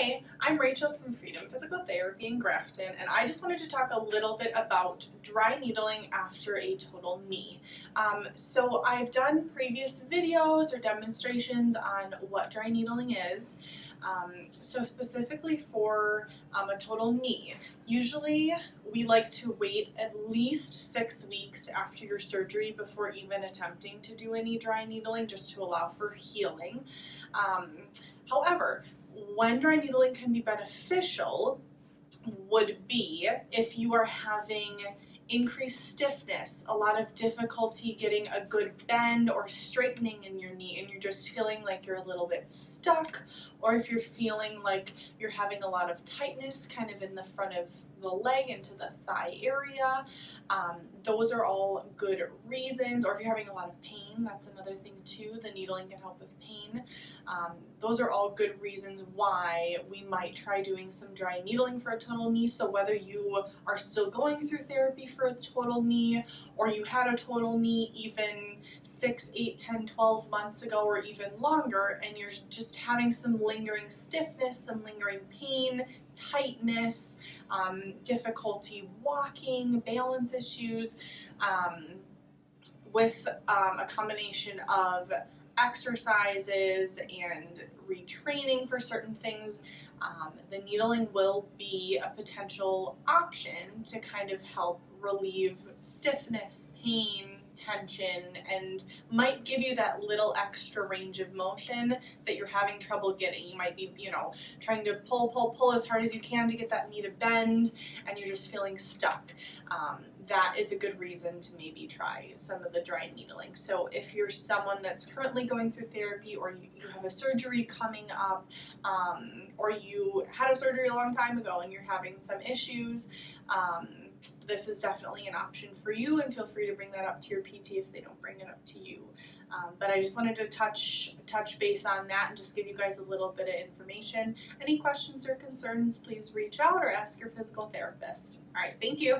Hi, I'm Rachel from Freedom Physical Therapy in Grafton, and I just wanted to talk a little bit about dry needling after a total knee. So I've done previous videos or demonstrations on what dry needling is. So specifically for a total knee, usually we like to wait at least 6 weeks after your surgery before even attempting to do any dry needling, just to allow for healing. However, when dry needling can be beneficial would be if you are having increased stiffness, a lot of difficulty getting a good bend or straightening in your knee, and you're just feeling like you're a little bit stuck, or if you're feeling like you're having a lot of tightness kind of in the front of the leg into the thigh area. Those are all good reasons. Or if you're having a lot of pain, that's another thing too. The needling can help with pain. Those are all good reasons why we might try doing some dry needling for a total knee. So whether you are still going through therapy for a total knee, or you had a total knee even 6, 8, 10, 12 months ago, or even longer, and you're just having some lingering stiffness, some lingering pain, tightness, difficulty walking, balance issues, with a combination of exercises and retraining for certain things, the needling will be a potential option to kind of help relieve stiffness, pain, tension, and might give you that little extra range of motion that you're having trouble getting. You might be, trying to pull as hard as you can to get that knee to bend, and you're just feeling stuck. That is a good reason to maybe try some of the dry needling. So if you're someone that's currently going through therapy, or you have a surgery coming up, or you had a surgery a long time ago and you're having some issues, this is definitely an option for you, and feel free to bring that up to your PT if they don't bring it up to you. But I just wanted to touch base on that and just give you guys a little bit of information. Any questions or concerns, please reach out or ask your physical therapist. All right, thank you.